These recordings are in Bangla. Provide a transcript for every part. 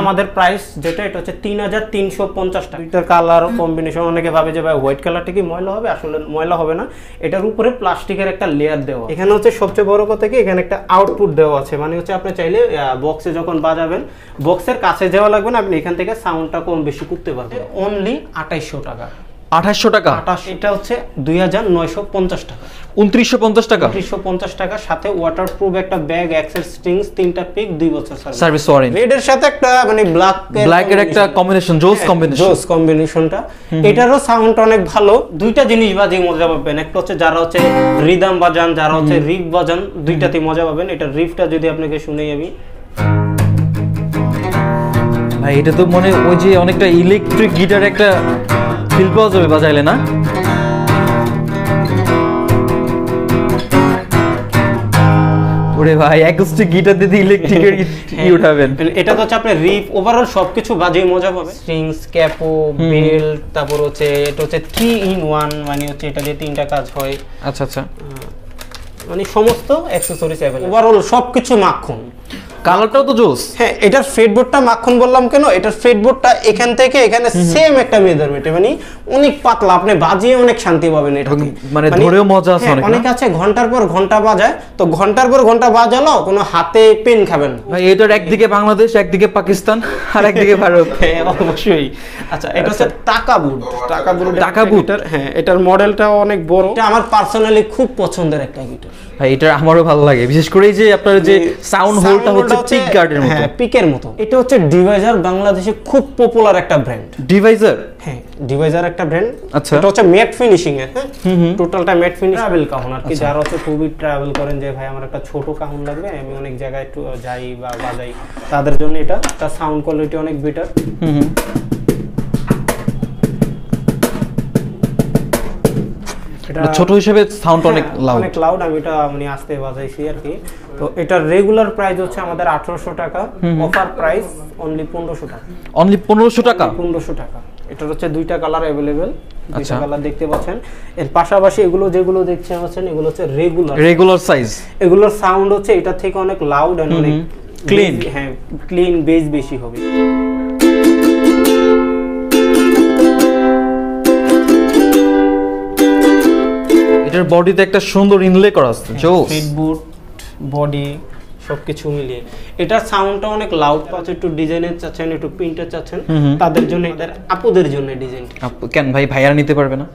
আমাদের প্রাইস যেটা এটা হচ্ছে 3350 টাকা। এটার কালার কম্বিনেশন অনেকে ভাবে যে ভাই হোয়াইট কালারটা কি ময়লা হবে, আসলে ময়লা হবে না, এটার উপরে প্লাস্টিকের একটা লেয়ার দেওয়া। এখানে হচ্ছে সবচেয়ে বড় কথা কি এখানে একটা আউটপুট দেওয়া আছে, মানে হচ্ছে আপনি চাইলে বক্সে যখন বাজাবেন বক্সের কাছে যাওয়া লাগবে না, আপনি এখান থেকে সাউন্ডটা কম বেশি করতে পারবেন। অনলি 2800 টাকা। 2800 টাকা। এটা হচ্ছে 2950 টাকা। 2950 টাকা। 2950 টাকা সাথে ওয়াটারপ্রুফ একটা ব্যাগ, অ্যাক্সেস স্ট্রিংস, 3টা পিক, 2 বছর সার্ভিস ওয়ারেন্টি। রেড এর সাথে একটা মানে ব্ল্যাক এর একটা কম্বিনেশন, জোস কম্বিনেশন। জোস কম্বিনেশনটা। এটারও সাউন্ড অনেক ভালো। দুইটা জিনিস বাজে মজা পাবেন, একটা হচ্ছে যারা হচ্ছে রিদম বাজান, যারা হচ্ছে রিফ বাজান, দুইটাতেই মজা পাবেন। এটা রিফটা যদি আপনাকে শুনেই আমি ভাই, এটা তো মনে ওই যে অনেকটা ইলেকট্রিক গিটার একটা ফিল পাওয়া যাবে বাজাইলে না? ওরে ভাই, অ্যাকুস্টিক গিটার দিয়ে ইলেকট্রিকের কি উঠাবেন? এটা তো হচ্ছে আপনি রিফ ওভারঅল সবকিছু বাজে মজা পাবেন। স্ট্রিংস, ক্যাপো, বেল্ট, তারপর হচ্ছে এটা হচ্ছে 3 in 1, মানে হচ্ছে এটা দিয়ে 3টা কাজ হয়। আচ্ছা আচ্ছা, মানে সমস্ত অ্যাকসেসরিজ अवेलेबल, ওভারঅল সবকিছু মাখন। কালারটাও তো জোস। হ্যাঁ, এটার ফেডবোর্ডটা মাখন বললাম কেন, এটার ফেডবোর্ডটা এখান থেকে এখানে সেম একটা মেজারমেন্টে, মানে অনেক পাতলা, আপনি বাজিয়ে অনেক শান্তি পাবেন। এটা মানে ধরেও মজা আছে অনেক। অনেক আছে ঘন্টার পর ঘন্টা বাজায়, তো ঘন্টার পর ঘন্টা বাজালো কোনো হাতে পেন খাবেন ভাই। এটার একদিকে বাংলাদেশ, একদিকে পাকিস্তান, আর একদিকে ভারত। হ্যাঁ অবশ্যই। আচ্ছা, এটা হচ্ছে টাকাবুট। টাকাবুট, হ্যাঁ, এটার মডেলটাও অনেক বড়। এটা আমার পার্সোনালি খুব পছন্দের একটা গিটার ভাই। এটা আমারও ভালো লাগে, বিশেষ করে এই যে আপনার যে সাউন্ড হোলটা হচ্ছে পিক গার্ডের মতো। হ্যাঁ, পিকের মতো। এটা হচ্ছে ডিভাইজার, বাংলাদেশে খুব পপুলার একটা ব্র্যান্ড। ডিভাইজার? হ্যাঁ, ডিভাইজার একটা ব্র্যান্ড। আচ্ছা, এটা হচ্ছে ম্যাট ফিনিশিং এর। হ্যাঁ, টোটালটা ম্যাট ফিনিশ। ট্রাভেল কাউন আর কি, যারা হচ্ছে খুবই ট্রাভেল করেন, যে ভাই আমার একটা ছোট কাউন লাগবে, আমি অনেক জায়গায় একটু যাই বা বাজাই, তাদের জন্য এটা। তার সাউন্ড কোয়ালিটি অনেক বেটার। ছোট হিসেবে সাউন্ড অনেক লাউড। আমি এটা মানে আস্তে বাজাইছি আর কি। তো এটার রেগুলার প্রাইস হচ্ছে আমাদের 1800 টাকা, অফার প্রাইস অনলি 1500 টাকা। অনলি 1500 টাকা? 1500 টাকা। এটার হচ্ছে দুইটা কালার अवेलेबल, দুইটা কালার দেখতে পাচ্ছেন। এর পাশাপাশি এগুলো যেগুলো দেখছেন এগুলো হচ্ছে রেগুলার সাইজ। এগুলোর সাউন্ড হচ্ছে এটা থেকে অনেক লাউড এন্ড অনেক ক্লিন। হ্যাঁ, ক্লিন, বেস বেশি হবে। এটার বডিতে একটা সুন্দর ইনলে করা আছে, জোস। ফিটবুট, বডি সবকিছু মিলিয়ে এটার সাউন্ডটা অনেক লাউড পাচ্ছে। একটু ডিজাইনের চাচ্ছেন, একটু প্রিন্টার চাচ্ছেন, তাদের জন্য, এদের আপুদের জন্য ডিজাইন। কেন ভাই, ভাইয়ারা নিতে পারবে না?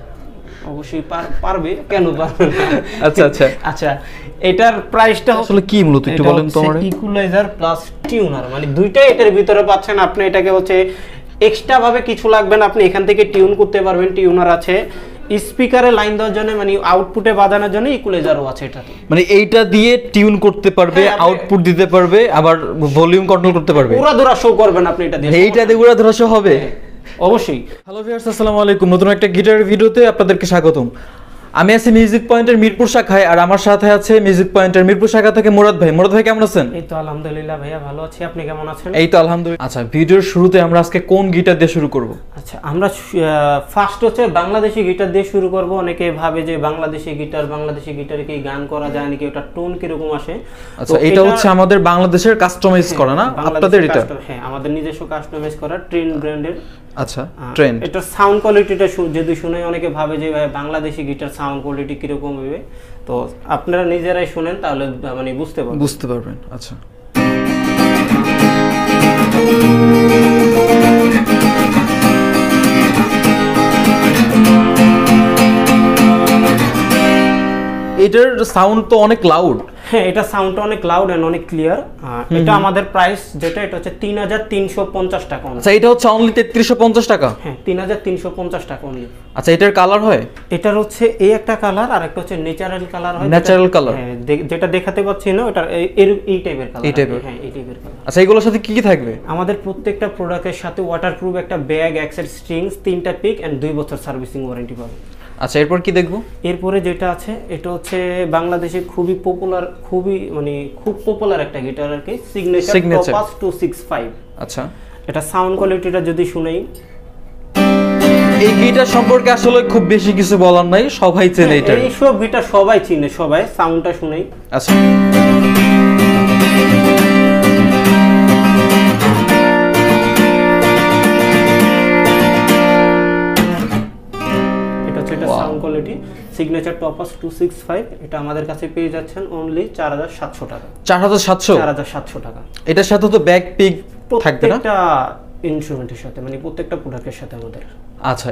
অবশ্যই পারবে, কেন পারবে না? আচ্ছা আচ্ছা আচ্ছা, এটার প্রাইসটা আসলে কি মূলত একটু বলেন তো আমারে। ইকুয়ালাইজার প্লাস টিউনার, মানে দুইটাই এটার ভিতরে পাচ্ছেন আপনি। এটাকে হচ্ছে এক্সট্রা ভাবে কিছু লাগবে না, আপনি এখান থেকে টিউন করতে পারবেন। টিউনার আছে, স্পিকারে লাইন দেওয়ার জন্য, মানে আউটপুটে বাজানোর জন্য ইকুয়ালাইজারও আছে এটাতে। মানে এইটা দিয়ে টিউন করতে পারবে, আউটপুট দিতে পারবে, আবার ভলিউম কন্ট্রোল করতে পারবে। উড়াধুরা শো করবেন আপনি এটা দিয়ে। এইটা দিয়ে উড়াধুরা শো হবে অবশ্যই। হ্যালো ভিউয়ার্স, আসসালামু আলাইকুম। নতুন একটা গিটারের ভিডিওতে আপনাদেরকে স্বাগতম। আমি আছি মিউজিক পয়েন্টের মিরপুর শাখায়, আর আমার সাথে আছে মিউজিক পয়েন্টের মিরপুর শাখা থেকে মুরাদ ভাই। মুরাদ ভাই কেমন আছেন? এই তো আলহামদুলিল্লাহ ভাইয়া, ভালো আছি। আপনি কেমন আছেন? এই তো আলহামদুলিল্লাহ। আচ্ছা, ভিডিওর শুরুতে আমরা আজকে কোন গিটার দিয়ে শুরু করব? আচ্ছা, আমরা ফার্স্ট হচ্ছে বাংলাদেশি গিটার দিয়ে শুরু করব। অনেকে ভাবে যে বাংলাদেশি গিটারে কি গান করা যায় নাকি, ওটা টোন কি রকম আসে। আচ্ছা, এটা হচ্ছে আমাদের বাংলাদেশের কাস্টমাইজ করা না আপনাদের? এটা হ্যাঁ, আমাদের নিজস্ব কাস্টমাইজ করা ট্রেন ব্র্যান্ডের। আচ্ছা, ট্রেন। এটা সাউন্ড কোয়ালিটিটা যদি শুনে অনেকে ভাবে যে ভাই বাংলাদেশি গিটার সাউন্ড কোয়ালিটি কি রকম হবে, তো আপনারা নিজেরাই শুনেন তাহলে মানে বুঝতে পারবেন। আচ্ছা, এটার সাউন্ড তো অনেক লাউড। হ্যাঁ, এটা সাউন্ডটা অনেক লাউড এন্ড অনেক ক্লিয়ার। এটা আমাদের প্রাইস যেটা এটা হচ্ছে 3350 টাকা। আচ্ছা, এটা হচ্ছে অনলি 3350 টাকা? হ্যাঁ, 3350 টাকা অনলি। আচ্ছা, এটার কালার হয়? এটার হচ্ছে এই একটা কালার, আর একটা হচ্ছে ন্যাচারাল কালার হয়। Natural colour? হ্যাঁ, যেটা দেখাতে পাচ্ছি না, এটা এই টাইপের কালার। হ্যাঁ, এই টাইপের কালার। আচ্ছা, এগুলোর সাথে কি কি থাকবে? আমাদের প্রত্যেকটা প্রোডাক্টের সাথে ওয়াটারপ্রুফ একটা ব্যাগ, অ্যাক্সেস স্ট্রিংস, 3টা পিক এন্ড 2 বছর সার্ভিসিং ওয়ারেন্টি পাবেন। আচ্ছা, এরপর কি দেখবো? এরপরে যেটা আছে এটা হচ্ছে বাংলাদেশে খুব পপুলার একটা গিটার আর কি, সিগনেচার টপাস 265। আচ্ছা, এটা সাউন্ড কোয়ালিটিটা যদি শুনেই, এই গিটার সম্পর্কে আসলে খুব বেশি কিছু বলার নাই, সবাই চেনে এটা। এই সব গিটার সবাই চিনে, সবাই সাউন্ডটা শুনেই। আচ্ছা, সিগনেচার টপাস 265, এটা আমাদের কাছে পেয়ে যাচ্ছেন অনলি 4700 টাকা। 4700 টাকা। এটার সাথে তো ব্যাক পিক থাকবে না? প্রত্যেকটা ইনস্ট্রুমেন্টের সাথে, মানে প্রত্যেকটা প্রোডাক্টের সাথে আমাদের। আচ্ছা,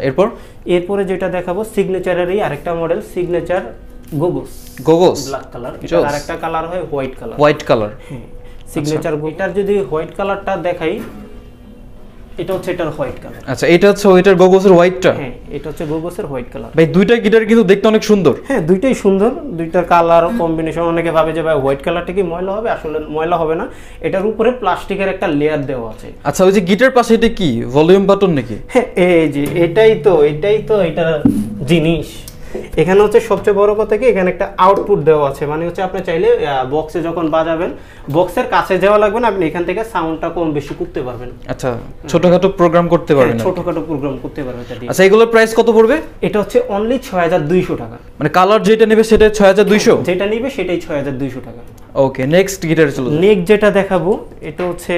এরপরে যেটা দেখাবো সিগনেচারেরই আরেকটা মডেল, সিগনেচার গোগোস ব্ল্যাক কালার। এটা আরেকটা কালার হয় হোয়াইট কালার। হ্যাঁ, সিগনেচার এটার যদি হোয়াইট কালারটা দেখাই, এটা হচ্ছে এটার হোয়াইট কালার। আচ্ছা, এটা হচ্ছে ওইটার গোগোসের হোয়াইটটা। হ্যাঁ, এটা হচ্ছে গোগোসের হোয়াইট কালার। ভাই দুইটা গিটার কিন্তু দেখতে অনেক সুন্দর। হ্যাঁ, দুইটাই সুন্দর, দুইটার কালার কম্বিনেশন। অনেকে ভাবে যে ভাই হোয়াইট কালারটা কি ময়লা হবে, আসলে ময়লা হবে না। এটার উপরে প্লাস্টিকের একটা লেয়ার দেওয়া আছে। আচ্ছা, ওই যে গিটার পাশে এটা কি ভলিউম বাটন নাকি? হ্যাঁ, এই যে এটাই তো এটা জিনিস। এখানে হচ্ছে সবচেয়ে বড় কথা কি, এখানে একটা আউটপুট দেওয়া আছে, মানে হচ্ছে আপনি চাইলে বক্সে যখন বাজাবেন, বক্সের কাছে যাওয়া লাগবে না, আপনি এখান থেকে সাউন্ডটা কম বেশি করতে পারবেন। আচ্ছা, ছোটখাটো প্রোগ্রাম করতে পারবেন। ছোটখাটো প্রোগ্রাম করতে পারবেন। আচ্ছা, এগুলোর প্রাইস কত পড়বে? এটা হচ্ছে অনলি 6200 টাকা। মানে কালার যেটা নেবে সেটা 6200? যেটা নেবে সেটাই 6200 টাকা। ওকে, নেক্সট গিটার চলো। নেক্সট যেটা দেখাবো, এটা হচ্ছে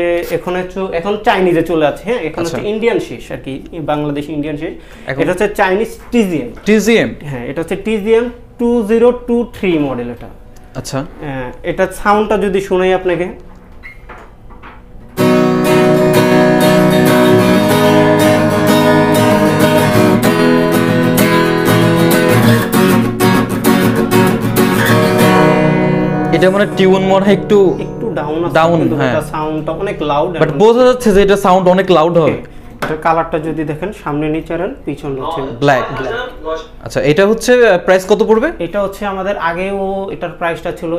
এখন চাইনিজে চলে আছে। হ্যাঁ, এখন হচ্ছে ইন্ডিয়ান শেষ আর কি, বাংলাদেশি ইন্ডিয়ান শেষ। এটা হচ্ছে চাইনিজ টিজিএম। হ্যাঁ, এটা হচ্ছে টিজিএম 2023 মডেল এটা। আচ্ছা, এটা সাউন্ডটা যদি শুনাই আপনাকে, এটা মানে টিউন মনে হয় একটু ডাউন, হ্যাঁ, এটা সাউন্ডটা অনেক লাউড, বাট বোঝা যাচ্ছে যে এটা সাউন্ড অনেক লাউড হবে। এটা কালারটা যদি দেখেন, সামনে নিচের পিছন হচ্ছে ব্ল্যাক। আচ্ছা, এটা হচ্ছে প্রাইস কত পড়বে? এটা হচ্ছে আমাদের আগেও এটার প্রাইসটা ছিল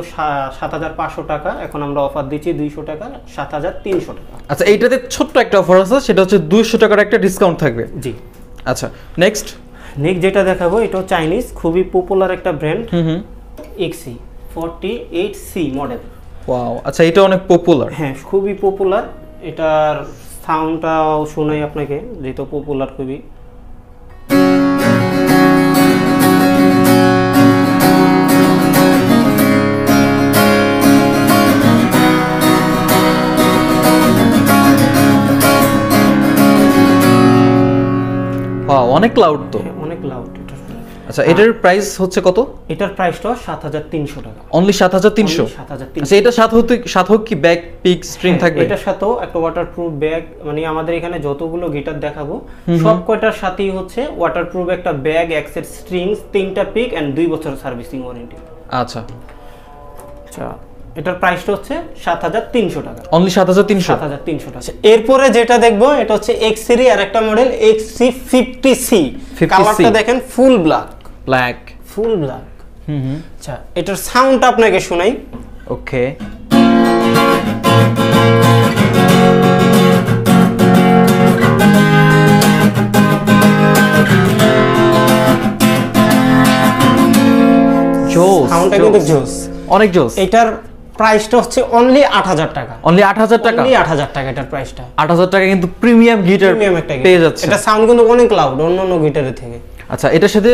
7500 টাকা, এখন আমরা অফার দিচ্ছি 200 টাকা, 7300 টাকা। আচ্ছা, এইটাতে ছোট্ট একটা অফার আছে, সেটা হচ্ছে 200 টাকার একটা ডিসকাউন্ট থাকবে। জি। আচ্ছা, নেক্সট যেটা দেখাবো, এটা চাইনিজ খুবই পপুলার একটা ব্র্যান্ড, XC48C মডেল। ওয়াও, আচ্ছা, এটা অনেক পপুলার। হ্যাঁ, খুবই পপুলার। এটার সাউন্ডটাও শোনাই আপনাকে, যেহেতু পপুলার খুবই। ওয়াও, অনেক লাউড তো। অনেক লাউড। আচ্ছা, এটার প্রাইস হচ্ছে কত? এটার প্রাইসটা 7300 টাকা। অনলি 7300? আচ্ছা, এটা সাথে কি ব্যাক পিক স্ট্রিং থাকবে? এটার সাথেও একটা ওয়াটারপ্রুফ ব্যাগ, মানে আমাদের এখানে যতগুলো গিটার দেখাবো সব কয়টার সাথেই হচ্ছে ওয়াটারপ্রুফ একটা ব্যাগ, এক সেট স্ট্রিংস, 3টা পিক এন্ড 2 বছর সার্ভিসিং ওয়ারেন্টি। আচ্ছা, এটার প্রাইসটা হচ্ছে 7300 টাকা। অনলি 7300 টাকা। এরপরে যেটা দেখবো, এটা হচ্ছে এক্স সিরিজ আর একটা মডেল XC50C। কালারটা দেখেন, ফুল ব্ল্যাক। আচ্ছা, এটার সাউন্ডটা আপনাকে শোনাই। ওকে, জোস, সাউন্ডটা কিন্তু জোস, অনেক জোস। এটার প্রাইসটা হচ্ছে অনলি 8000 টাকা। অনলি 8000 টাকা? অনলি 8000 টাকা এটার প্রাইসটা। 8000 টাকা কিন্তু প্রিমিয়াম গিটার পেয়ে যাচ্ছে। এটা সাউন্ড কিন্তু অনেক লাউড অন্যান্য গিটারের থেকে। আচ্ছা, এটার সাথে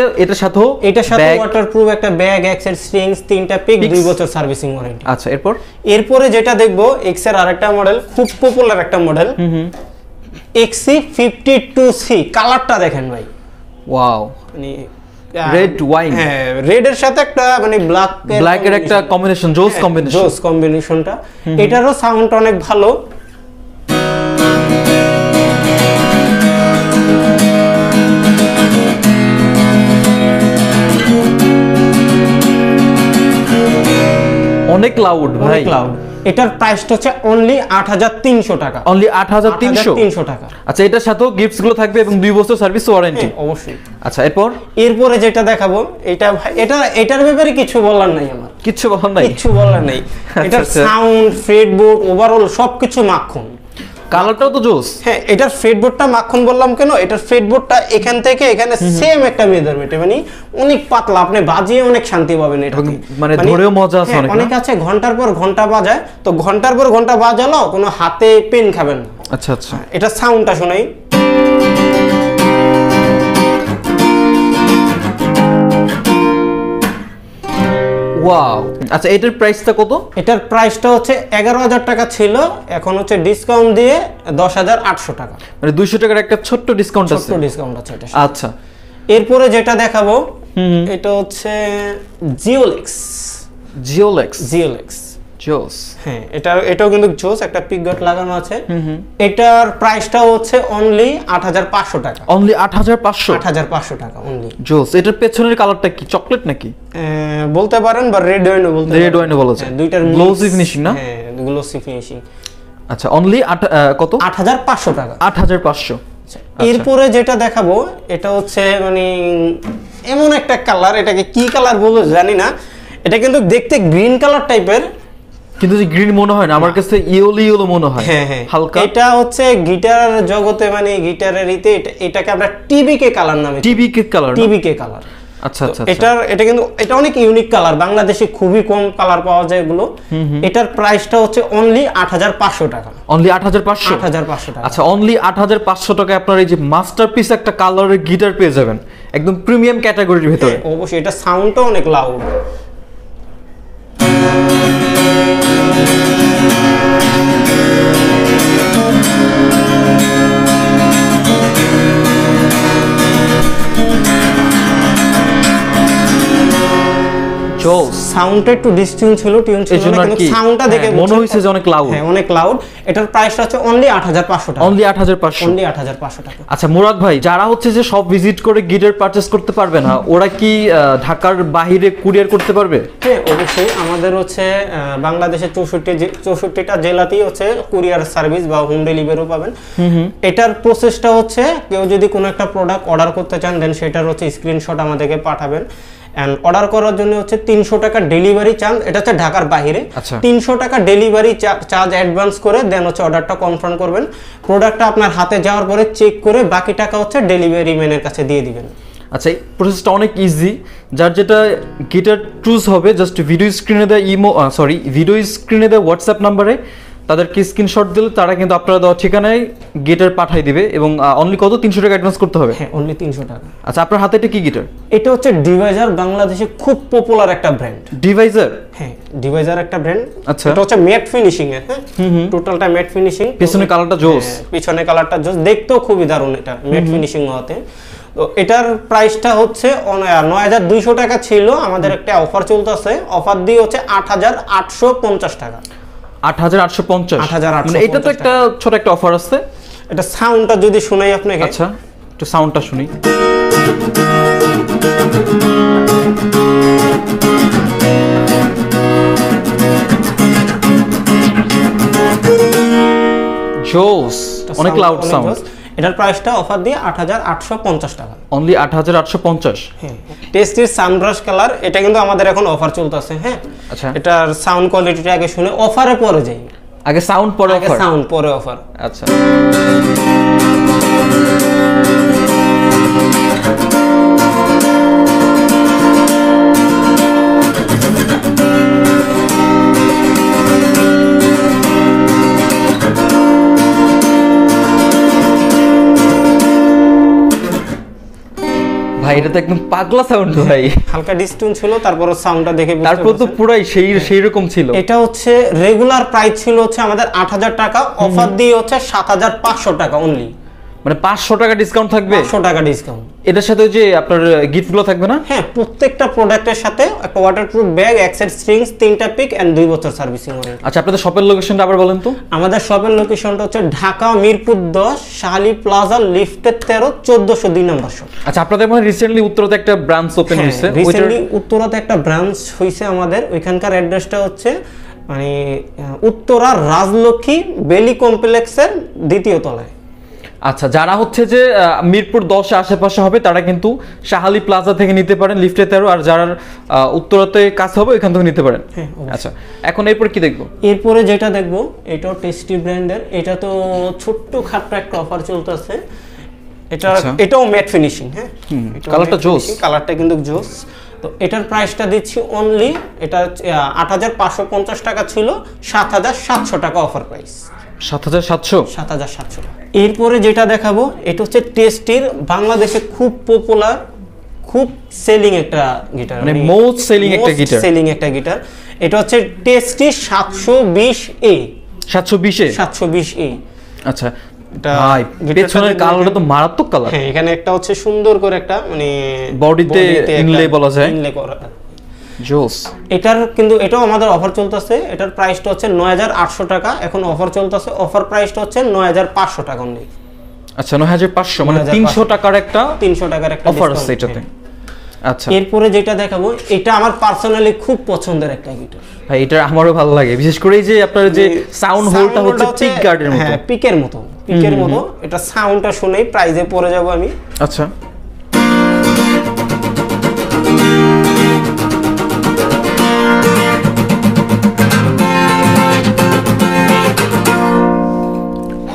ওয়াটারপ্রুফ একটা ব্যাগ, এক সেট স্ট্রিংস, 3টা পিক, 2 বছর সার্ভিসিং ওয়ারেন্টি। আচ্ছা, এরপরে যেটা দেখবো, এক্স এর আরেকটা মডেল, খুব পপুলার একটা মডেল, XC52C। কালারটা দেখেন ভাই, ওয়াও, মানে রেড ওয়াইন। হ্যাঁ, রেড এর সাথে একটা মানে ব্ল্যাক এর একটা কম্বিনেশন, জোস কম্বিনেশনটা। এটারও সাউন্ড অনেক ভালো। অনেক লাউড ভাই, অনেক লাউড। এটার প্রাইসটা হচ্ছে অনলি 8300 টাকা। অনলি 8300 টাকা। আচ্ছা, এটার সাথেও গিফটস গুলো থাকবে এবং 2 বছর সার্ভিস ওয়ারেন্টি। অবশ্যই। আচ্ছা, এরপরে যেটা দেখাবো, এটার ব্যাপারে কিছু বলার নাই আমার। কিছু বলার নাই। এটার সাউন্ড, ফ্রেটবোর্ড, ওভারঅল সবকিছু মাখন। কালারটাও তো জোস। হ্যাঁ, এটার ফ্রেটবোর্ডটা মাখন বললাম কেন, এটার ফ্রেটবোর্ডটা এখান থেকে এখানে সেম একটা মেজারমেন্ট, মানে অনেক পাতলা, আপনি বাজিয়ে অনেক শান্তি পাবেন এটা, মানে ধরেও মজা আছে অনেক। অনেক আছে ঘন্টার পর ঘন্টা বাজায়, তো ঘন্টার পর ঘন্টা বাজালো কোনো হাতে পেন খাবেন না। আচ্ছা, এটা সাউন্ডটা শোনাই। ওয়াও, আচ্ছা, এটার প্রাইসটা কত? এটার প্রাইসটা হচ্ছে 11000 টাকা ছিল, এখন হচ্ছে ডিসকাউন্ট দিয়ে 10800 টাকা। মানে 200 টাকার একটা ছোট্ট ডিসকাউন্ট আছে। এটা। আচ্ছা, এরপরে যেটা দেখাবো, এটা হচ্ছে জিওলেক্স। জোস। হ্যাঁ, এটাও কিন্তু জোস, একটা পিকগট লাগানো আছে। এটার প্রাইসটা হচ্ছে অনলি 8500 টাকা। অনলি 8500 টাকা অনলি। জোস। এটার পেছনের কালারটা কি চকলেট নাকি? বলতে পারেন বা রেড ওয়াইনও বলতে পারেন। রেড ওয়াইনও বলা যায়। দুইটার গ্লোসি ফিনিশিং না? হ্যাঁ, গ্লোসি ফিনিশিং। আচ্ছা, অনলি কত? 8500 টাকা। 8500। এরপরে যেটা দেখাবো এটা হচ্ছে মানে এমন একটা কালার, এটাকে কি কালার বলবো জানি না। এটা কিন্তু দেখতে গ্রিন কালার টাইপের, কিন্তু যে গ্রিন মনে হয় না, আমার কাছে ইয়েলো মনে হয়। হ্যাঁ হ্যাঁ, হালকা। এটা হচ্ছে গিটার জগতে মানে গিটারের এটাকে আমরা টিবিকে কালার নামে, টিবিকে কালার। আচ্ছা। এটা কিন্তু এটা অনেক ইউনিক কালার, বাংলাদেশে খুবই কম কালার পাওয়া যায় এগুলো। এটার প্রাইসটা হচ্ছে অনলি 8500 টাকা। অনলি 8500 টাকা। আচ্ছা, অনলি 8500 টাকায় আপনার এই যে মাস্টারপিস একটা কালারের গিটার পেয়ে যাবেন, একদম প্রিমিয়াম ক্যাটাগরির ভিতরে। অবশ্যই এটা সাউন্ডটাও অনেক লাউড। সাউন্ডটা একটু ডিস্টিংক্ট ছিল, টিউন ছিল না, কিন্তু সাউন্ডটা দেখে মনে হইছে যে অনেক লাউড। হ্যাঁ, অনেক লাউড। এটার প্রাইসটা হচ্ছে অনলি 8500 টাকা। অনলি 8500 টাকা। আচ্ছা মুরাদ ভাই, যারা হচ্ছে যে সব ভিজিট করে গিটার পারচেজ করতে পারবে না, ওরা কি ঢাকার বাইরে কুরিয়ার করতে পারবে? হ্যাঁ, অবশ্যই। আমাদের হচ্ছে বাংলাদেশের 64টা জেলাতেই হচ্ছে কুরিয়ার সার্ভিস বা হোম ডেলিভারিও পাবেন। এটার প্রসেসটা হচ্ছে কেউ যদি কোনো একটা প্রোডাক্ট অর্ডার করতে চান, দেন সেটার হচ্ছে স্ক্রিনশট আমাদেরকে পাঠাবেন। এন্ড অর্ডার করার জন্য হচ্ছে 300 টাকা ডেলিভারি চার্জ, এটা হচ্ছে ঢাকার বাইরে। 300 টাকা ডেলিভারি চার্জ অ্যাডভান্স করে দেন হচ্ছে অর্ডারটা কনফার্ম করবেন। প্রোডাক্টটা আপনার হাতে যাওয়ার পরে চেক করে বাকি টাকা হচ্ছে ডেলিভারি ম্যানের কাছে দিয়ে দিবেন। আচ্ছা, এই প্রসেসটা অনেক ইজি। যার যেটা গিটার চুজ হবে, জাস্ট ভিডিও স্ক্রিনে দেওয়া ভিডিও স্ক্রিনে দেওয়া হোয়াটসঅ্যাপ নাম্বারে তাদেরকে স্ক্রিনশট দিলে তারা কিন্তু আপনারা দেওয়া ঠিকানায় গিটার পাঠিয়ে দিবে। এবং অনলি কত? 300 টাকা অ্যাডভান্স করতে হবে। হ্যাঁ, অনলি 300 টাকা। আচ্ছা, আপনার হাতে এটা কি গিটার? এটা হচ্ছে ডিভাইজার, বাংলাদেশে খুব পপুলার একটা ব্র্যান্ড। ডিভাইজার? হ্যাঁ, ডিভাইজার একটা ব্র্যান্ড। আচ্ছা, এটা হচ্ছে ম্যাট ফিনিশিং এর। হ্যাঁ, টোটালটা ম্যাট ফিনিশিং। পিছনের কালারটা জোস। পিছনে কালারটা জোস, দেখতেও খুবই দারুণ এটা ম্যাট ফিনিশিং হতে। তো এটার প্রাইসটা হচ্ছে 9200 টাকা ছিল। আমাদের একটা অফার চলতেছে, অফার দিয়ে হচ্ছে 8850 টাকা। 8850। মানে এটা তো একটা ছোট একটা অফার আছে। এটা সাউন্ডটা যদি শুনাই আপনাকে। আচ্ছা, একটু সাউন্ডটা শুনি। জোস, অনেক লাউড সাউন্ড। এটার প্রাইসটা অফার দিয়ে 8850 টাকা। অনলি 8850। হ্যাঁ, টেস্টির সানব্রাশ কালার, এটা কিন্তু আমাদের এখন অফার চলতেছে। হ্যাঁ, আচ্ছা, এটার সাউন্ড কোয়ালিটিটা আগে শুনে অফারে পরে যাই। আগে সাউন্ড পরে অফার? সাউন্ড পরে অফার। আচ্ছা, ভাই এটা তো একদম পাগলা সাউন্ড ভাই। হালকা ডিস্টিউন ছিল, তারপর সাউন্ডটা দেখে তারপর তো পুরাই সেই রকম ছিল। এটা হচ্ছে রেগুলার প্রাইস ছিল হচ্ছে আমাদের 8000 টাকা, অফার দিয়ে হচ্ছে 7500 টাকা অনলি। মানে 500 টাকা ডিসকাউন্ট থাকবে? 500 টাকা ডিসকাউন্ট। এটার সাথে যে আপনার গিফটগুলো থাকবে না? হ্যাঁ, প্রত্যেকটা প্রোডাক্টের সাথে একটা ওয়াটারপ্রুফ ব্যাগ, এক সেট স্ট্রিংস, 3টা পিক এন্ড 2 বছর সার্ভিসিং ওয়ারেন্টি। আচ্ছা, আপনাদের শপের লোকেশনটা আবার বলেন তো। আমাদের শপের লোকেশনটা হচ্ছে ঢাকা মিরপুর 10 শাহালি প্লাজা লিফটের 13 1402 নম্বর শপ। আচ্ছা, আপনাদের মানে রিসেন্টলি উত্তরাতে একটা ব্রাঞ্চ ওপেন হয়েছে? রিসেন্টলি উত্তরাতে একটা ব্রাঞ্চ হইছে আমাদের। ওইখানকার অ্যাড্রেসটা হচ্ছে মানে উত্তরা রাজলক্ষ্মী বেলি কমপ্লেক্সের 2য় তলায়। আচ্ছা, যারা হচ্ছে যে মিরপুর 10 আশেপাশে হবে তারা কিন্তু শাহালি প্লাজা থেকে নিতে পারেন, লিফটে 13। আর যারা উত্তরাতে কাছে হবে ওইখান থেকে নিতে পারেন। আচ্ছা, এখন এরপর কি দেখবো? এরপরে যেটা দেখবো এটাও টেস্টি ব্র্যান্ডের। এটা তো ছোট্ট খাট্ট একটা অফার চলতেছে। এটাও ম্যাট ফিনিশিং। হ্যাঁ, কালারটা জোস, কালারটা কিন্তু জোস। তো এটার প্রাইসটা দিচ্ছি অনলি, এটা 8550 টাকা ছিল, 7700 টাকা অফার প্রাইস। 7700। এরপরে যেটা দেখাবো এটা হচ্ছে টেস্টির, বাংলাদেশে খুব পপুলার, খুব সেলিং একটা গিটার, মানে মোস্ট সেলিং একটা গিটার। এটা হচ্ছে টেস্টি 720A। 720A। আচ্ছা, ভাই পেছনের কালারটা তো মারাত্মক কালার। হ্যাঁ, এখানে একটা হচ্ছে সুন্দর করে একটা মানে বডিতে ইনলে বলা যায়, ইনলে করা জোস। এটার কিন্তু এটাও আমাদের অফার চলতেছে। এটার প্রাইসটা হচ্ছে 9800 টাকা, এখন অফার চলতেছে। অফার প্রাইসটা হচ্ছে 9500 টাকা অনলি। আচ্ছা 9500 মানে 300 টাকার একটা 300 টাকার একটা অফার আছে discount, এটাতে। হ্যাঁ। আচ্ছা এরপরে যেটা দেখাবো, এটা আমার পার্সোনালি খুব পছন্দের একটা গিটার ভাই, এটা আমারও ভালো লাগে, বিশেষ করে এই যে আপনার যে সাউন্ড হোলটা হচ্ছে পিক গার্ডের মতো। হ্যাঁ, পিকের মতো, পিকের মতো। এটা সাউন্ডটা শুনেই প্রাইজে পড়ে যাব আমি। আচ্ছা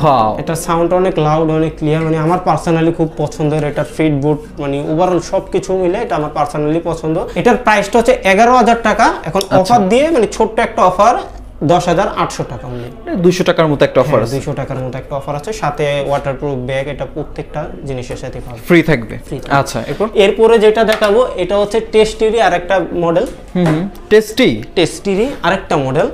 ওয়াও, এটা সাউন্ড অনেক লাউড, অনেক ক্লিয়ার, মানে আমার পার্সোনালি খুব পছন্দের। এটা ফিট বুট মানে ওভারঅল সবকিছু মিলে এটা আমার পার্সোনালি পছন্দ। এটার প্রাইসটা হচ্ছে 11000 টাকা, এখন অফার দিয়ে মানে ছোট্ট একটা অফার 10800 টাকা অনলি। 200 টাকার মতো একটা অফার আছে, 200 টাকার মতো একটা অফার আছে, সাথে ওয়াটারপ্রুফ ব্যাগ। এটা প্রত্যেকটা জিনিসের সাথে পাবে, ফ্রি থাকবে। আচ্ছা এরপরে যেটা দেখাবো, এটা হচ্ছে টেস্টিরি আরেকটা মডেল। টেস্টিরি আরেকটা মডেল।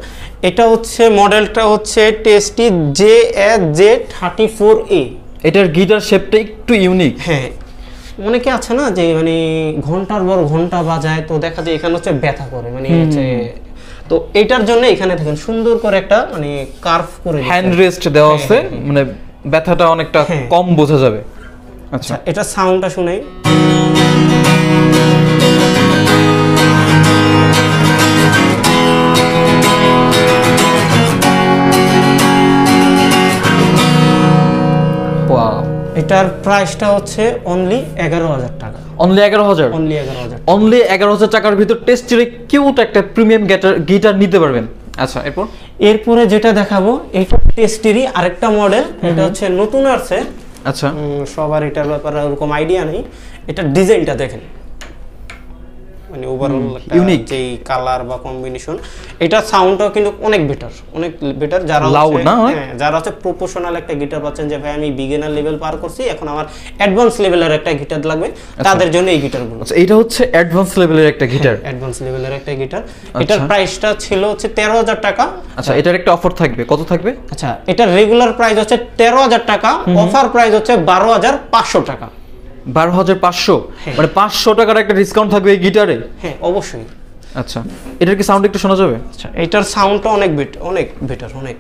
এটা হচ্ছে মডেলটা হচ্ছে টেস্টি JJ34A। এটার গিটার শেপটা একটু ইউনিক। হ্যাঁ, অনেকে আছে না যে মানে ঘন্টার পর ঘন্টা বাজায়, তো দেখা যায় এখানে হচ্ছে ব্যথা করে, মানে হচ্ছে তো এটার জন্য এখানে দেখেন সুন্দর করে একটা মানে কার্ভ করে হ্যান্ড রেস্ট দেওয়া আছে, মানে ব্যথাটা অনেকটা কম বোঝা যাবে। আচ্ছা এটা সাউন্ডটা শুনেই ওয়াও, এটার প্রাইসটা হচ্ছে অনলি 11000 টাকা। অনলি 11000? অনলি 11000, অনলি 11000 টাকার ভিতর টেস্টিরে কিউট একটা প্রিমিয়াম গিটার নিতে পারবেন। আচ্ছা এরপরে যেটা দেখাবো, এটা টেস্টিরই আরেকটা মডেল। এটা হচ্ছে নতুন আসছে। আচ্ছা, সবার এটার ব্যাপারে ওরকম আইডিয়া নেই। এটা ডিজাইনটা দেখেন, মানে ওভারঅল ইউনিক যে কালার বা কম্বিনেশন। এটা সাউন্ডটাও কিন্তু অনেক বেটার, অনেক বেটার। যারা লাউড না, যারা হচ্ছে প্রফেশনাল একটা গিটার পাচ্ছেন, যে ভাই আমি বিগিনার লেভেল পার করছি, এখন আমার অ্যাডভান্স লেভেলের একটা গিটার লাগবে, তাদের জন্য এই গিটারগুলো। আচ্ছা, এটা হচ্ছে অ্যাডভান্স লেভেলের একটা গিটার। অ্যাডভান্স লেভেলের একটা গিটার। এটার প্রাইসটা ছিল হচ্ছে 13000 টাকা। আচ্ছা, এটার একটা অফার থাকবে, কত থাকবে? আচ্ছা, এটার রেগুলার প্রাইস হচ্ছে 13000 টাকা, অফার প্রাইস হচ্ছে 12500 টাকা। 12500 মানে 500 টাকার একটা ডিসকাউন্ট থাকবে এই গিটারে? হ্যাঁ, অবশ্যই। আচ্ছা, এটার কি সাউন্ড একটু শোনা যাবে? আচ্ছা, এটার সাউন্ডটা অনেক বেটার, অনেক।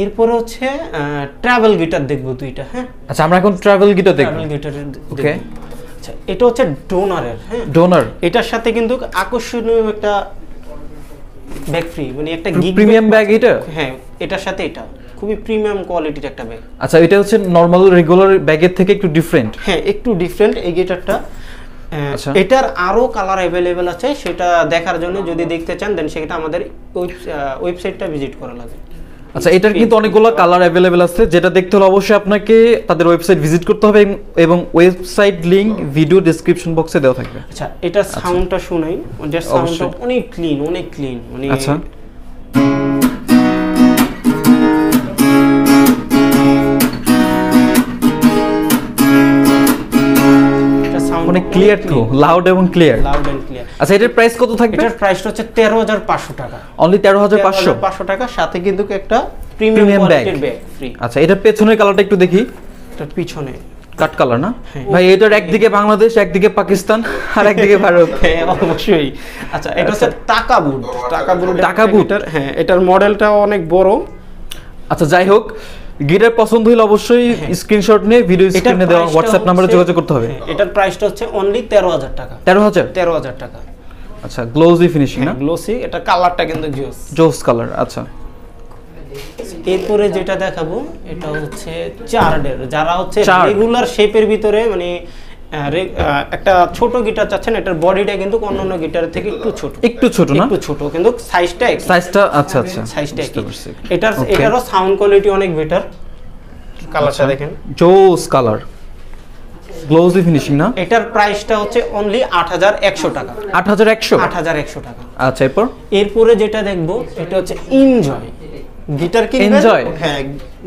এরপরে হচ্ছে ট্রাভেল গিটার দেখবো দুইটা। হ্যাঁ, আচ্ছা, আমরা এখন ট্রাভেল গিটার দেখব। ট্রাভেল গিটারের ওকে। আচ্ছা, এটা হচ্ছে ডোনারের। হ্যাঁ, ডোনার। এটার সাথে কিন্তু আকর্ষণীয় একটা ব্যাগ ফ্রি, মানে একটা প্রিমিয়াম ব্যাগ এটা। হ্যাঁ, এটার সাথে এটা খুবই প্রিমিয়াম কোয়ালিটির একটা ব্যাগ। আচ্ছা, এটা হচ্ছে নরমাল রেগুলার ব্যাগের থেকে একটু ডিফারেন্ট। হ্যাঁ, একটু ডিফারেন্ট এই গিটারটা। আচ্ছা, এটার আরো কালার अवेलेबल আছে, সেটা দেখার জন্য যদি দেখতে চান দেন সেটা আমাদের ওয়েবসাইটটা ভিজিট করা লাগবে। আচ্ছা, এটার কিন্তু অনেকগুলো কালার अवेलेबल আছে, যেটা দেখতে হলে অবশ্যই আপনাকে তাদের ওয়েবসাইট ভিজিট করতে হবে, এবং ওয়েবসাইট লিংক ভিডিও ডেসক্রিপশন বক্সে দেওয়া থাকবে। আচ্ছা, এটা সাউন্ডটা শুনাই। এটার সাউন্ডটা অনেক ক্লিন, মানে আচ্ছা, অনেক ক্লিয়ার তো, লাউড এবং ক্লিয়ার। আচ্ছা, এটার প্রাইস কত থাকবে? এটার প্রাইসটা হচ্ছে 13500 টাকা। অনলি 13500 টাকা, সাথে কিন্তু একটা প্রিমিয়াম কোয়ালিটির ব্যাগ ফ্রি। আচ্ছা, এটার পেছনের কালারটা একটু দেখি। এটার পিছনে কাট কালার না ভাই? এটার একদিকে বাংলাদেশ, একদিকে পাকিস্তান, আর একদিকে ভারত। হ্যাঁ, অবশ্যই। আচ্ছা, এটা হচ্ছে টাকা বুট। হ্যাঁ, এটার মডেলটা অনেক বড়। আচ্ছা, যাই হোক, গিটার পছন্দ হলে অবশ্যই স্ক্রিনশট নিয়ে ভিডিও স্ক্রিনে দেওয়া হোয়াটসঅ্যাপ নম্বরে যোগাযোগ করতে হবে। এটার প্রাইসটা হচ্ছে অনলি 13000 টাকা। 13000 টাকা। আচ্ছা, গ্লোসি ফিনিশিং না? গ্লোসি। এটা কালারটা কিন্তু জোস কালার। আচ্ছা, এরপরে যেটা দেখাবো, এটা হচ্ছে চার্ডের। যারা হচ্ছে রেগুলার শেপের ভিতরে মানে একটা ছোট গিটার চাচ্ছেন, এটার বডিটা কিন্তু অন্যান্য গিটারের থেকে একটু ছোট না? একটু ছোট, কিন্তু সাইজটা আচ্ছা সাইজটা একই। এটারও সাউন্ড কোয়ালিটি অনেক বেটার। কালারটা দেখেন, জোস কালার, গ্লোসি ফিনিশিং না? এটার প্রাইসটা হচ্ছে অনলি 8100 টাকা। 8100 8100 টাকা। আচ্ছা, এরপরে যেটা দেখবো, এটা হচ্ছে গিটার কিনবেন, এনজয়, হ্যাঁ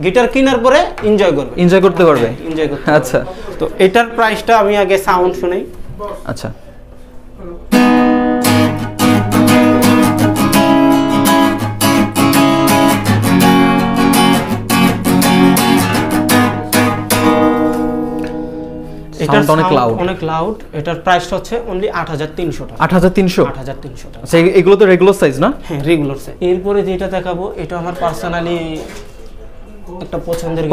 গিটার কেনার পরে এনজয় করবে, এনজয় করতে পারবে, এনজয় করতে। আচ্ছা তো এটার প্রাইসটা আমি আগে সাউন্ড শুনাই। আচ্ছা এটার অনেক লাউড, অনেক লাউড। এটার প্রাইসটা হচ্ছে অনলি 8300 টাকা। 8300, 8300 টাকা। আচ্ছা এগুলো তো রেগুলার সাইজ না? হ্যাঁ রেগুলার সাইজ। এরপরে যেটা দেখাবো এটা আমার পার্সোনালি একটা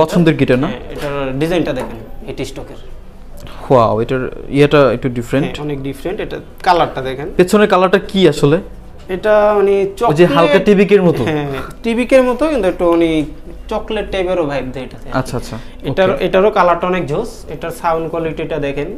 পছন্দের গিটার না? এটার ডিজাইনটা দেখেন, এটি স্টকের। ওয়াও, এটার ইয়েটা একটু ডিফারেন্ট, অনেক ডিফারেন্ট। এটা কালারটা দেখেন, পেছনের কালারটা কি আসলে? এটা মানে ওই যে হালকা টিবিকের মতো। হ্যাঁ টিবিকের মতো, কিন্তু একটু মানে চকলেট টাইপেরও ভাইব দেয় এটাতে। আচ্ছা আচ্ছা, এটারও কালারটা অনেক জোস। এটার সাউন্ড কোয়ালিটিটা দেখেন,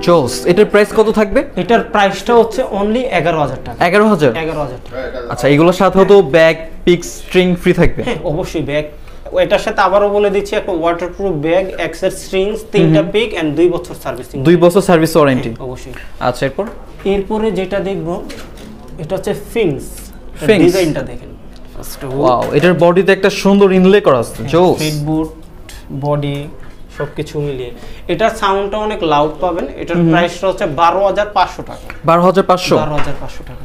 জোস। এটার প্রাইস কত থাকবে? এটার প্রাইসটা হচ্ছে অনলি 11000 টাকা। 11000? 11000 টাকা। আচ্ছা এগুলোর সাথে তো ব্যাগ, পিক, স্ট্রিং ফ্রি থাকবে? হ্যাঁ অবশ্যই ব্যাগ। এটার সাথে আবারও বলে দিচ্ছি, একটা ওয়াটারপ্রুফ ব্যাগ, এক্সের স্ট্রিংস, 3টা পিক এন্ড 2 বছর সার্ভিসিং। 2 বছর সার্ভিস ওয়ারেন্টি? অবশ্যই। আচ্ছা এরপরে যেটা দেখবো এটা হচ্ছে ফিংস। ফিংস ডিজাইনটা দেখেন। ওয়াও, এটার বডিতে একটা সুন্দর ইনলে করা আছে, জোস। ফিটবুট, বডি সবকিছু মিলিয়ে এটার সাউন্ডটা অনেক লাউড পাবেন। এটার প্রাইসটা হচ্ছে 12500 টাকা। 12500? 12500 টাকা।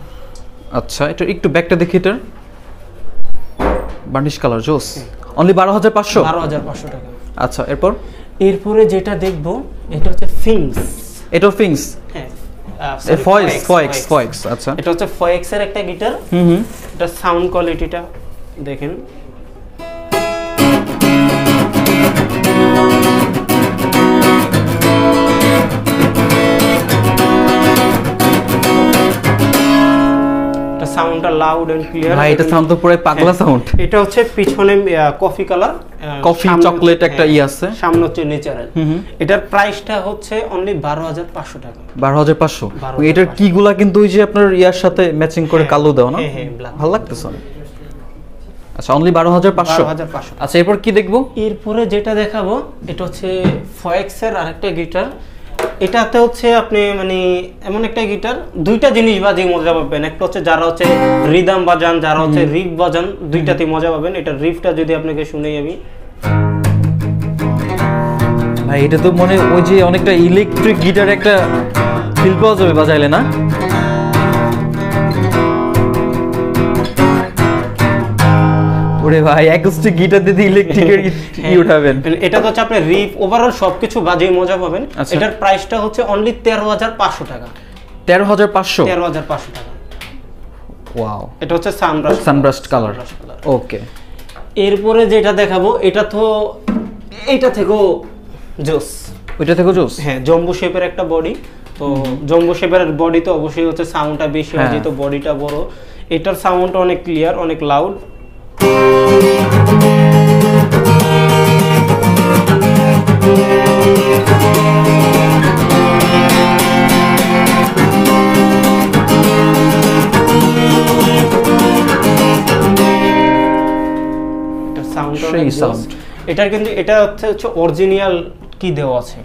আচ্ছা এটা একটু ব্যাকটা দেখি, এটার বার্নিশ কালার, জোস। অনলি 12500? 12500 টাকা। আচ্ছা এরপরে যেটা দেখবো এটা হচ্ছে ফিংস। এটা ফিংস? হ্যাঁ ফয়েক্স। আচ্ছা এটা হচ্ছে ফয়েক্স এর একটা গিটার। এটা সাউন্ড কোয়ালিটিটা দেখেন, সাউন্ডটা লাউড এন্ড ক্লিয়ার। ভাই এটা সাউন্ড তো পুরো পাগলা সাউন্ড। এটা হচ্ছে পিছনে কফি কালার, কফি চকলেট একটা আছে, সামনে হচ্ছে ন্যাচারাল। এটার প্রাইসটা হচ্ছে অনলি 12500 টাকা। 12500? এটার কিগুলা কিন্তু ওই যে আপনার ইয়ার সাথে ম্যাচিং করে কালো দাও না? হ্যাঁ ভালো লাগতেছে। আচ্ছা অনলি 12500? আচ্ছা এরপর কি দেখবো? এরপরে যেটা দেখাবো এটা হচ্ছে ফয়েক্স এর আরেকটা গিটার। এটাতে হচ্ছে আপনি মানে এমন একটা গিটার, দুইটা জিনিস বাজিয়ে মজা পাবেন। একটা হচ্ছে যারা হচ্ছে রিদম বাজান, যারা হচ্ছে রিফ বাজান, দুইটাতেই মজা পাবেন। এটা রিফটা যদি আপনাকে শুনেই আমি, ভাই এটা তো মনে ওই যে অনেকটা ইলেকট্রিক গিটার একটা ফিল পাওয়া যাবে বাজাইলে না? ওরে ভাই অ্যাকুস্টিক গিটার দিয়ে ইলেকট্রিকের কি উঠাবেন? এটা তো হচ্ছে আপনি রিফ ওভারঅল সবকিছু বাজিয়ে মজা পাবেন। এটার প্রাইসটা হচ্ছে অনলি 13500 টাকা। 13500? 13500 টাকা। ওয়াও, এটা হচ্ছে সানব্রাস্ট কালার। ওকে এরপরে যেটা দেখাবো এটা থেকেও জোস। ওইটা থেকেও জোস? হ্যাঁ জম্বো শেপের একটা বডি। তো জম্বো শেপের বডি তো অবশ্যই হচ্ছে সাউন্ডটা বেশি হয়, যেহেতু বডিটা বড়। এটার সাউন্ডটা অনেক ক্লিয়ার, অনেক লাউড। এটার কিন্তু এটা হচ্ছে অরিজিনাল কি দেওয়া আছে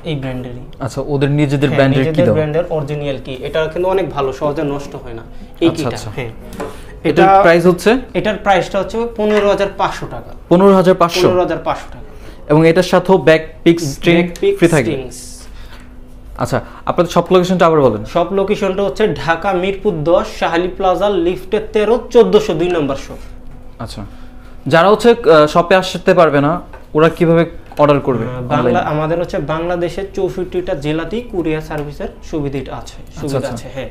এই ব্র্যান্ডেরই। আচ্ছা ওদের নিজেদের ব্র্যান্ডের কি দেওয়া? ব্র্যান্ডের অরিজিনাল কি, এটা কিন্তু অনেক ভালো, সহজে নষ্ট হয় না এই কিটা। হ্যাঁ এটার প্রাইস হচ্ছে? এটার প্রাইসটা হচ্ছে 15500 টাকা। 15500 টাকা। এবং এটার সাথে ব্যাক পিক, স্ট্রিং ফ্রি থাকবে। আচ্ছা আপনাদের সব লোকেশনটা আবার বলেন। সব লোকেশনটা হচ্ছে ঢাকা মিরপুর 10 শাহালি প্লাজা লিফটে 13 1402 নম্বর শপ। আচ্ছা যারা হচ্ছে শপে আসতে পারবে না ওরা কিভাবে অর্ডার করবে? আমাদের হচ্ছে বাংলাদেশের 64টা জেলাতেই কুরিয়ার সার্ভিসের সুবিধা আছে। হ্যাঁ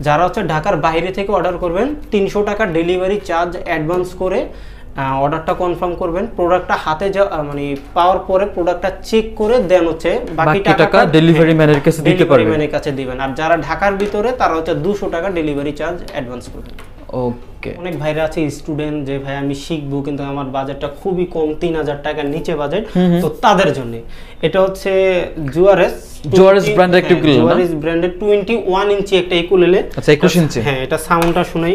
যারা হচ্ছে ঢাকার বাইরে থেকে অর্ডার করবেন 300 টাকা ডেলিভারি চার্জ অ্যাডভান্স করে অর্ডারটা কনফার্ম করবেন। প্রোডাক্টটা হাতে মানে পাওয়ার পরে প্রোডাক্টটা চেক করে দেন হচ্ছে বাকি টাকা ডেলিভারি ম্যানের কাছে দিতে পারবেন। ম্যানের কাছে দিবেন। আর যারা ঢাকার ভিতরে তারা হচ্ছে 200 টাকা ডেলিভারি চার্জ অ্যাডভান্স করবেন। ওকে। অনেক ভাইরা আছে স্টুডেন্ট যে ভাই আমি শিখবো কিন্তু আমার বাজেটটা খুবই কম, 3000 টাকার নিচে বাজেট, তো তাদের জন্য এটা হচ্ছে জুয়ারেস ব্র্যান্ডের একটা উকুলেলে, জুয়ারেস ব্র্যান্ডের 21 ইঞ্চি একটা উকুলেলে। আচ্ছা 21 ইঞ্চি। হ্যাঁ এটা সাউন্ডটা শুনাই।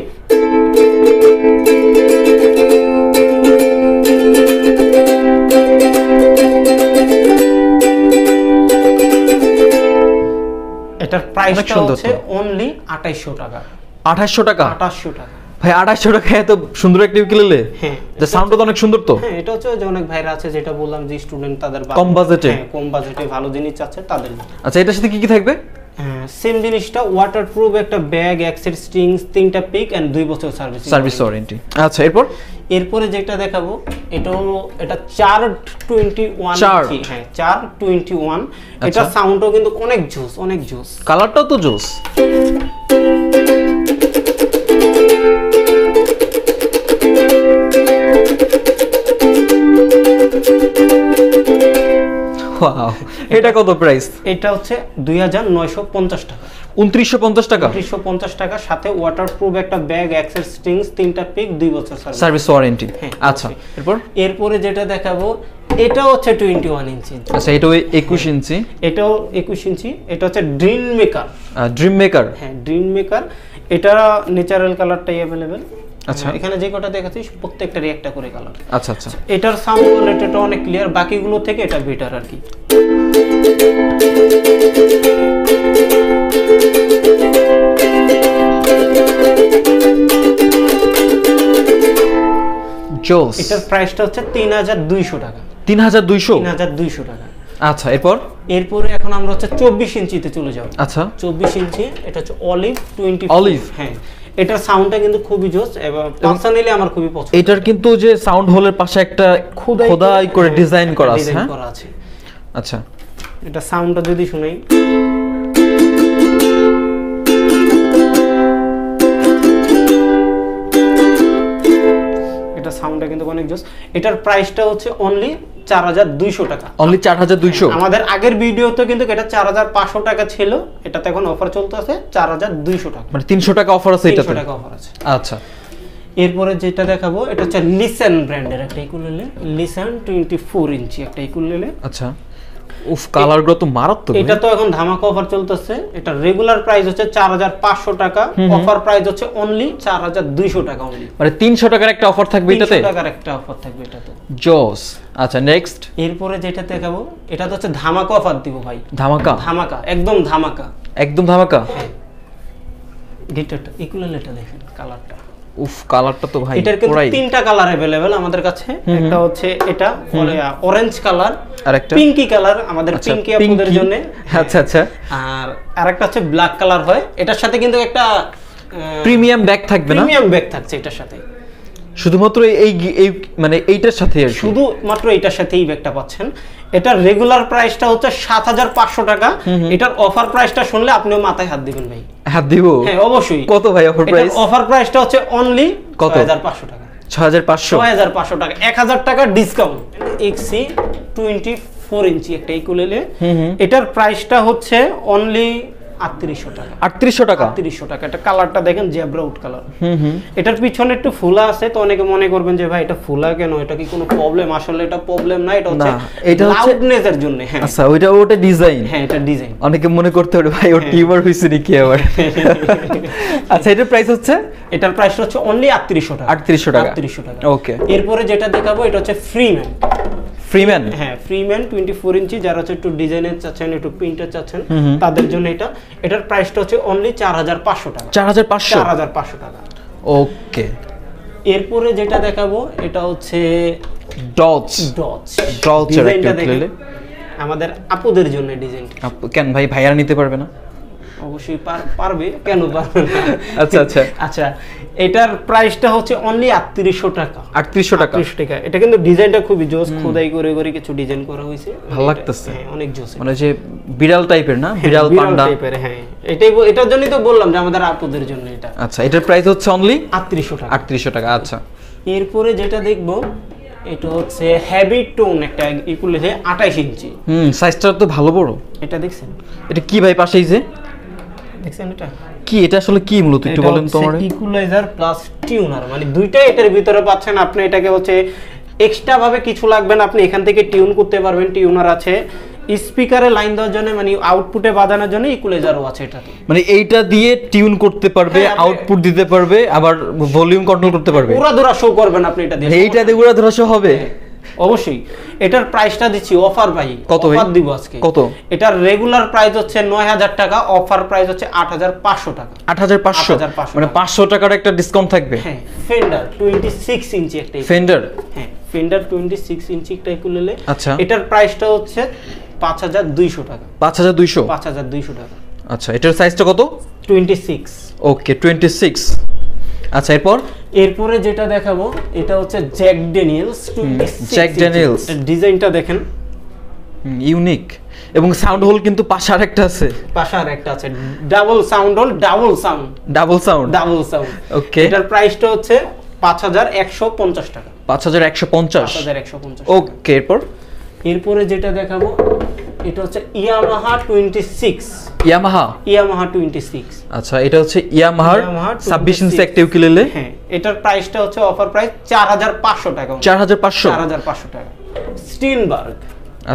এটার প্রাইসটা হচ্ছে অনলি 2800 টাকা। 2800 টাকা? 2800 টাকা ভাই। 2800 টাকা এত সুন্দর একটা ইউকেলেলে? হ্যাঁ, যে সাউন্ডটা তো অনেক সুন্দর। তো হ্যাঁ, এটা হচ্ছে যে অনেক ভাইরা আছে, যেটা বললাম যে স্টুডেন্ট তাদের কম বাজেটে, কম বাজেটে ভালো জিনিস চাচ্ছে তাদের। আচ্ছা, এটার সাথে কি কি থাকবে? সেম জিনিসটা, ওয়াটারপ্রুফ একটা ব্যাগ, এক সেট স্ট্রিংস, 3টা পিক এন্ড 2 বছর সার্ভিস ওয়ারেন্টি। আচ্ছা, এরপরে যেটা দেখাবো এটা 421 ইঞ্চি। হ্যাঁ, 421। এটা সাউন্ডও কিন্তু অনেক জোস, অনেক জোস। কালারটাও তো জোস। ওয়াও, এটা কত প্রাইস? এটা হচ্ছে 2950 টাকা। 2950 টাকা? 2950 টাকা, সাথে ওয়াটারপ্রুফ একটা ব্যাগ, অ্যাক্সেস স্ট্রিংস, 3টা পিক, 2 বছর সার্ভিস ওয়ারেন্টি। আচ্ছা, এরপরে যেটা দেখাবো এটা হচ্ছে 21 ইঞ্চি। আচ্ছা, এটাও 21 ইঞ্চি। এটাও 21 ইঞ্চি। এটা হচ্ছে ড্রিম মেকার। Dream maker? হ্যাঁ, ড্রিম মেকার। এটা ন্যাচারাল কালারটাই अवेलेबल। আচ্ছা, এখানে যে কটা দেখাচ্ছি প্রত্যেকটারই একটা করে কালার। আচ্ছা আচ্ছা। এটার সাউন্ড কোয়ালিটিটা অনেক ক্লিয়ার, বাকিগুলো থেকে এটা বেটার আর কি। জোস। এটার প্রাইসটা হচ্ছে 3200 টাকা। 3200 টাকা। আচ্ছা, এরপরে এখন আমরা হচ্ছে 24 ইঞ্চিতে চলে যাব। আচ্ছা, 24 ইঞ্চি। এটা হচ্ছে অলিভ 24। অলিভ? হ্যাঁ, এটার সাউন্ডটা কিন্তু খুবই জোস এবং পার্সোনালি আমার খুবই পছন্দ। এটার কিন্তু যে সাউন্ড হোলের পাশে একটা খোদাই করে ডিজাইন করা আছে। হ্যাঁ, আচ্ছা, এটা সাউন্ডটা যদি শুনাই, এটা সাউন্ডটা কিন্তু অনেক জোস। এটার প্রাইসটা হচ্ছে অনলি 4200 টাকা। অনলি 4200? আমাদের আগের ভিডিওতে কিন্তু এটা 4500 টাকা ছিল, এটাতে এখন অফার চলতেছে 4200 টাকা। মানে 300 টাকা অফার আছে এটাতে? 300 টাকা অফার আছে। আচ্ছা, এরপরে যেটা দেখাবো এটা হচ্ছে লিসেন ব্র্যান্ডের একটা ইকুলেলে, লিসেন 24 ইঞ্চি একটা ইকুলেলে। আচ্ছা, উফ, কালারগুলো তো মারাত্মক। এটা তো এখন ধামাকা অফার চলতেছে। এটা রেগুলার প্রাইস হচ্ছে 4500 টাকা, অফার প্রাইস হচ্ছে অনলি 4200 টাকা অনলি। মানে 300 টাকার একটা অফার থাকবে এটাতে? 300 টাকার একটা অফার থাকবে এটাতে। জোস। আচ্ছা, নেক্সট। এরপরে যেটা দেখাবো এটা তো হচ্ছে ধামাকা অফার দিব ভাই। ধামাকা? ধামাকা, একদম ধামাকা। একদম ধামাকা? হ্যাঁ। গিটারটা ইকুলেলেটা দেখেন, কালারটা উফ, কালারটা তো ভাই এটার কিন্তু 3টা কালার अवेलेबल আমাদের কাছে। একটা হচ্ছে এটা অরেঞ্জ কালার, আর একটা পিঙ্কি কালার আমাদের পিঙ্কি আপুদের জন্য। আচ্ছা আচ্ছা। আর আরেকটা হচ্ছে ব্ল্যাক কালার হয়। এটার সাথে কিন্তু একটা প্রিমিয়াম ব্যাগ থাকবে না? প্রিমিয়াম ব্যাগ থাকছে এটার সাথে। শুধুমাত্র এই মানে এইটার সাথে? শুধুমাত্র এইটার সাথে এই ব্যাগটা পাচ্ছেন। এটার রেগুলার প্রাইসটা হচ্ছে 7500 টাকা। এটার অফার প্রাইসটা শুনলে আপনিও মাথায় হাত দিবেন ভাই। হাত দিব? হ্যাঁ, অবশ্যই। কত ভাই অফার প্রাইস? অফার প্রাইসটা হচ্ছে অনলি 6500 টাকা। 6500 টাকা, 1000 টাকা ডিসকাউন্ট। এক্সি 24 ইঞ্চি একটা ইকুলেলে। এটার প্রাইসটা হচ্ছে অনলি 3800 টাকা। 3800 টাকা? 3800 টাকা। এটা কালারটা দেখেন, জেব্রা উড কালার। এটার পিছনে একটু ফুলা আছে, তো অনেকে মনে করবেন যে ভাই এটা ফুলা কেন, এটা কি কোনো প্রবলেম? আসলে এটা প্রবলেম না, এটা হচ্ছে লাউডনেসের জন্য। হ্যাঁ, আচ্ছা, ওটা ডিজাইন। হ্যাঁ, এটা ডিজাইন। অনেকে মনে করতে পারে ভাই ওর টিউমার হইছে নাকি আবার। আচ্ছা, এটার প্রাইস হচ্ছে? এটার প্রাইসটা হচ্ছে অনলি 3800 টাকা। 3800 টাকা? 3800 টাকা। ওকে। এরপরে যেটা দেখাবো এটা হচ্ছে ফ্রিম্যান। ফ্রিম্যান? হ্যাঁ, ফ্রিম্যান 24 ইঞ্চি। যারা হচ্ছে একটু ডিজাইনের চাচ্ছেন, একটু প্রিন্টার চাচ্ছেন, তাদের জন্য এটার প্রাইসটা হচ্ছে অনলি 4500 টাকা। 4500 টাকা। ওকে। এরপরে যেটা দেখাবো এটা হচ্ছে ডজ। ডিজাইনটা দেখেন, আমাদের আপুদের জন্য ডিজাইনটা। কেন ভাই, ভাইয়ারা নিতে পারবে না? অবশ্যই পারবে, কেন পারবে না? আচ্ছা আচ্ছা আচ্ছা, এটার প্রাইসটা হচ্ছে অনলি 3800 টাকা। 3800 টাকা? এটা কিন্তু ডিজাইনটা খুবই জোস, খোদাই করে করে কিছু ডিজাইন করা হয়েছে, ভালো লাগতেছে। হ্যাঁ, অনেক জোস। মানে যে বিড়াল টাইপের না, বিড়াল পান্ডা টাইপের। হ্যাঁ, এটার জন্যই তো বললাম যে আমাদের আপুদের জন্য এটা। আচ্ছা, এটার প্রাইস হচ্ছে অনলি 3800 টাকা। 3800 টাকা। আচ্ছা, এরপরে যেটা দেখবো এটা হচ্ছে হেভি টোন একটা ইকুলেলে 28 ইঞ্চি। সাইজটা তো ভালো বড়। এটা দেখছেন? এটা কি ভাই পাশেই যে দেখছেন? এটা কি? এটা আসলে কি মূলত একটু বলেন তো আমারে। ইকুয়ালাইজার প্লাস টিউনার, মানে দুইটাই এটার ভিতরে পাচ্ছেন আপনি। এটাকে হচ্ছে এক্সট্রা ভাবে কিছু লাগবে না, আপনি এখান থেকে টিউন করতে পারবেন। টিউনার আছে, স্পিকারে লাইন দেওয়ার জন্য, মানে আউটপুটে বাজানোর জন্য ইকুয়ালাইজারও আছে এটাতে। মানে এইটা দিয়ে টিউন করতে পারবে, আউটপুট দিতে পারবে, আবার ভলিউম কন্ট্রোল করতে পারবে। উড়াধুরা শো করবেন আপনি এটা দিয়ে। এইটা দিয়ে উড়াধুরা শো হবে? অবশ্যই এটার প্রাইসটা দিচ্ছি অফার ভাই, কত অফার দিব আজকে। কত? এটার রেগুলার প্রাইস হচ্ছে 9000 টাকা, অফার প্রাইস হচ্ছে 8500 টাকা। 8500 মানে 500 টাকার একটা ডিসকাউন্ট থাকবে। হ্যাঁ, ফেন্ডার 26 ইঞ্চি একটা ফেন্ডার, হ্যাঁ ফেন্ডার 26 ইঞ্চি একটা ইকুলেলে। আচ্ছা, এটার প্রাইসটা হচ্ছে 5200 টাকা। 5200 টাকা। আচ্ছা, এটার সাইজটা কত? 26। ওকে 26। আচ্ছা, এরপরে যেটা দেখাবো এটা হচ্ছে জ্যাক ড্যানিয়েলস 26। জ্যাক ড্যানিয়েলস ডিজাইনটা দেখেন, ইউনিক, এবং সাউন্ড হোল কিন্তু পাশে আরেকটা আছে। Double sound hole, double sound. Okay, এটার প্রাইসটা হচ্ছে 5150 টাকা। 5150। ওকে, এরপরে যেটা দেখাবো এটা হচ্ছে ইয়ামাহা 26। ইয়ামাহা 26। আচ্ছা, এটা হচ্ছে ইয়ামাহার 26 ইঞ্চি একটা ইউকেলেলে। হ্যাঁ, এটার প্রাইসটা হচ্ছে অফার প্রাইস 4500 টাকা। 4500 টাকা। স্টিনবার্গ।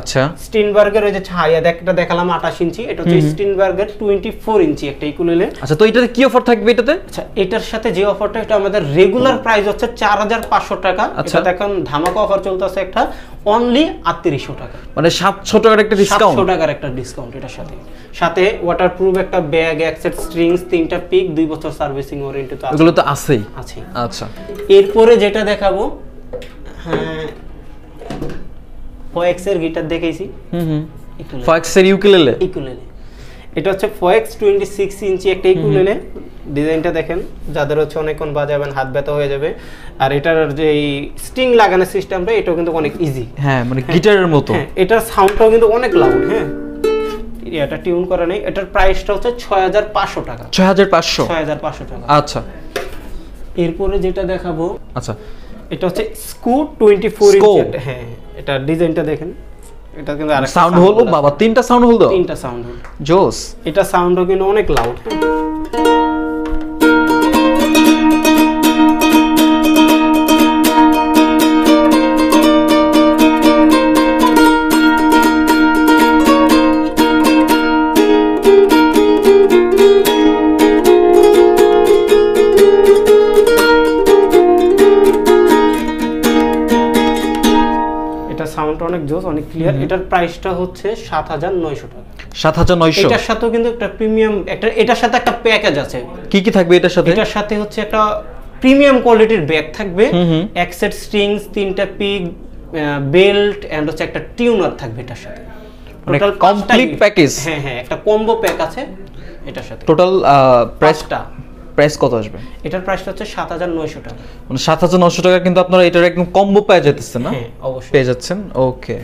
আচ্ছা, স্টিনবার্গের ওই যে ছায়া একটা দেখালাম 28 ইঞ্চি, এটা হচ্ছে স্টিনবার্গের 24 ইঞ্চি একটা ইকুলেলে। আচ্ছা, তো এটাতে কি অফার থাকবে এটাতে? আচ্ছা, এটার সাথে যে অফারটা, এটা আমাদের রেগুলার প্রাইস হচ্ছে 4500 টাকা। আচ্ছা, এটা এখন ধামাকা অফার চলতেছে একটা অনলি 3800 টাকা, মানে 700 টাকার একটা ডিসকাউন্ট। 700 টাকার একটা ডিসকাউন্ট এটার সাথে ওয়াটারপ্রুফ একটা ব্যাগ, এক সেট স্ট্রিংস, 3টা পিক, 2 বছর সার্ভিসিং ওয়ারেন্টি তো আছে। এগুলো তো আছেই। আচ্ছা, এরপরে যেটা দেখাবো, হ্যাঁ ফয়েক্স এর গিটার দেখাইছি। ফয়েক্স এর ইউকেলেলে। এটা হচ্ছে ফয়েক্স 26 ইঞ্চি একটা ইকুলেলে। ডিজাইনটা দেখেন, যাদের হচ্ছে অনেকক্ষণ বাজাবেন হাত ব্যথা হয়ে যাবে। আর এটার যে স্ট্রিং লাগানোর সিস্টেমটা, এটাও কিন্তু অনেক ইজি। হ্যাঁ, মানে গিটারের মতো। এটার সাউন্ডটাও কিন্তু অনেক লাউড। হ্যাঁ, এটা টিউন করা নেই। এটার প্রাইসটা হচ্ছে 6500 টাকা। 6500 টাকা। আচ্ছা, এরপরে যেটা দেখাবো, আচ্ছা, এটা হচ্ছে স্কু 24 ইঞ্চি। হ্যাঁ, এটা ডিজাইনটা দেখেন, এটা কিন্তু আরেকটা সাউন্ড হোল। বাবা, 3টা সাউন্ড হোল দাও। 3টা সাউন্ড হোল, জোস। এটা সাউন্ডও কিন্তু অনেক লাউড। সাউন্ডটা অনেক জোস, অনেক ক্লিয়ার। এটার প্রাইসটা হচ্ছে 7900 টাকা। 7900। এটার সাথেও কিন্তু একটা প্রিমিয়াম এটার সাথে একটা প্যাকেজ আছে। কি কি থাকবে এটার সাথে? এটার সাথে হচ্ছে একটা প্রিমিয়াম কোয়ালিটির ব্যাগ থাকবে, এক সেট স্ট্রিংস, 3টা পিক, বেল্ট এন্ড হচ্ছে একটা টিউনার থাকবে এটার সাথে। Total complete package. হ্যাঁ, একটা কম্বো প্যাক আছে এটার সাথে। টোটাল প্রাইস কত আসবে? এটার প্রাইসটা হচ্ছে 7900 টাকা। মানে 7900 টাকা কিন্তু আপনারা এটার একদম কম্বো পেয়ে যাচ্ছেন না? হ্যাঁ, অবশ্যই পেয়ে যাচ্ছেন। ওকে,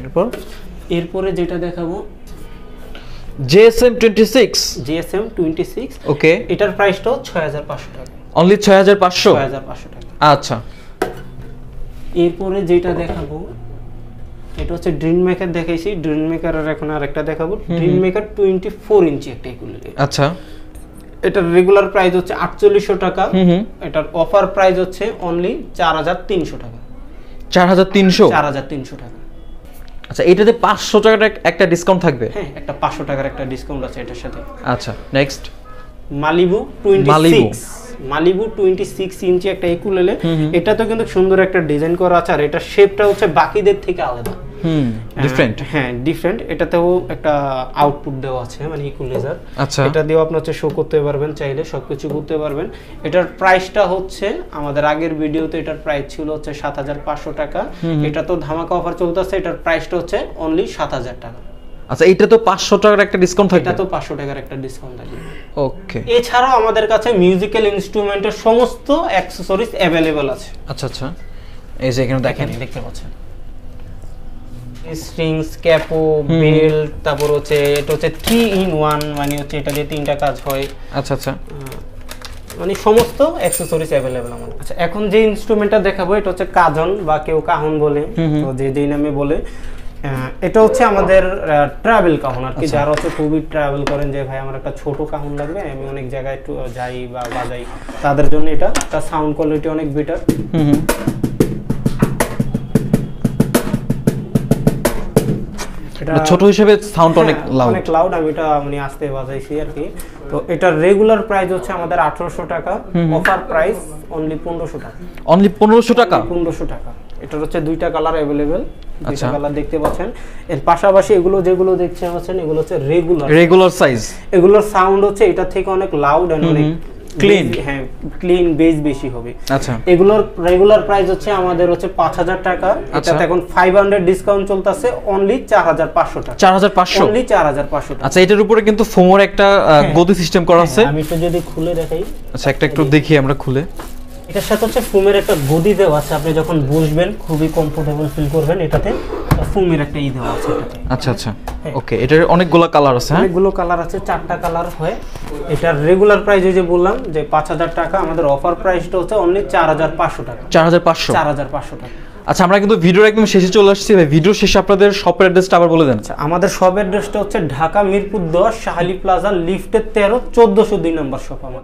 এরপরে যেটা দেখাবো, GSM 26। ওকে, এটার প্রাইসটাও 6500 টাকা। অনলি 6500 টাকা। আচ্ছা, এরপরে যেটা দেখাবো, এটা হচ্ছে ড্রিম মেকার দেখাইছি। ড্রিম মেকারের এখন আরেকটা দেখাবো, ড্রিম মেকার 24 ইঞ্চি একটা ইকুলেলে। আচ্ছা, এটার রেগুলার প্রাইস হচ্ছে 4800 টাকা। এটার অফার প্রাইস হচ্ছে অনলি 4300 টাকা। 4300 টাকা। আচ্ছা, এটাতে 500 টাকার একটা ডিসকাউন্ট থাকবে? হ্যাঁ, একটা 500 টাকার একটা ডিসকাউন্ট আছে এটার সাথে। আচ্ছা, নেক্সট মালিবু 26 ইঞ্চি একটা ইকুলেলে। এটা তো কিন্তু সুন্দর একটা ডিজাইন করা আছে, আর এটা শেপটা হচ্ছে বাকিদের থেকে আলাদা। ডিফারেন্ট। হ্যাঁ, ডিফারেন্ট। এটাতেও একটা আউটপুট দেওয়া আছে, মানে ইকুয়ালাইজার। আচ্ছা, এটা দিয়েও আপনি হচ্ছে শো করতে পারবেন, চাইলে সবকিছু করতে পারবেন। এটার প্রাইসটা হচ্ছে, আমাদের আগের ভিডিওতে এটার প্রাইস ছিল হচ্ছে 7500 টাকা। এটা তো ধামাকা অফার চলতেছে, এটার প্রাইসটা হচ্ছে অনলি 7000 টাকা। আচ্ছা, এটা তো 500 টাকার একটা ডিসকাউন্ট থাকবে? এটা তো 500 টাকার একটা ডিসকাউন্ট থাকবে। ওকে, এছাড়াও আমাদের কাছে মিউজিক্যাল ইনস্ট্রুমেন্টের সমস্ত অ্যাকসেসরিজ अवेलेबल আছে। আচ্ছা, এই যে এখানে দেখতে পাচ্ছেন, স্ট্রিংস, ক্যাপো, বেল্ট, তারপর হচ্ছে এটা হচ্ছে 3 in 1, মানে হচ্ছে এটা দিয়ে 3টা কাজ হয়। আচ্ছা, মানে সমস্ত অ্যাকসেসরিজ अवेलेबल আমাদের। আচ্ছা, এখন যে ইনস্ট্রুমেন্টটা দেখাবো, এটা হচ্ছে কাজন বা কেউ কাহন বলে, তো যেই নামে বলে। এটা হচ্ছে আমাদের ট্রাভেল কাহন আর কি। যারা হচ্ছে খুবই ট্রাভেল করেন, যে ভাই আমার একটা ছোট কাহন লাগবে, আমি অনেক জায়গায় একটু যাই বা বাজাই, তাদের জন্য এটা। তার সাউন্ড কোয়ালিটি অনেক বেটার। ছোট হিসেবে সাউন্ড অনেক লাউড। আমি এটা মানে আস্তে বাজাইছি আর কি। তো এটার রেগুলার প্রাইস হচ্ছে আমাদের 1800 টাকা, অফার প্রাইস অনলি 1500 টাকা। অনলি 1500 টাকা? 1500 টাকা। এটার হচ্ছে 2টা কালার अवेलेबल। দুইটা কালার দেখতে পাচ্ছেন। এর পাশাপাশি এগুলো যেগুলো দেখতে পাচ্ছেন এগুলো হচ্ছে রেগুলার সাইজ। এগুলোর সাউন্ড হচ্ছে এটা থেকে অনেক লাউড এন্ড অনেক ক্লিন। হ্যাঁ, ক্লিন বেস বেশি হবে। আচ্ছা, এগুলোর রেগুলার প্রাইস হচ্ছে আমাদের হচ্ছে 5000 টাকা। এটাতে এখন 500 ডিসকাউন্ট চলতেছে, অনলি 4500 টাকা। 4500, অনলি 4500 টাকা। আচ্ছা, এটার উপরে কিন্তু ফোমোর একটা গদি সিস্টেম করা আছে। আমি তো যদি খুলে দেখাই, আচ্ছা, একটা একটু দেখি আমরা খুলে। এটার সাথে হচ্ছে ফোমের একটা গদি দেওয়া আছে, আপনি যখন বসবেন খুবই কমফোর্টেবল ফিল করবেন। এটাতে ফোমের একটা দেওয়া আছে এটাতে। আচ্ছা আচ্ছা, ওকে। এটার অনেকগুলো কালার আছে। হ্যাঁ, অনেকগুলো কালার আছে, 4টা কালার হয়। এটার রেগুলার প্রাইস যে বললাম যে 5000 টাকা, আমাদের অফার প্রাইসটা হচ্ছে অনলি 4500 টাকা। 4500 টাকা। আচ্ছা, আমরা কিন্তু ভিডিওর একদম শেষে চলে আসছি ভাই। ভিডিও শেষে আপনাদের শপের অ্যাড্রেসটা আবার বলে দেন। আচ্ছা, আমাদের শপ অ্যাড্রেসটা হচ্ছে ঢাকা মিরপুর 10 শাহালি প্লাজা লিফটের 13 1402 নম্বর শপ আমাদের।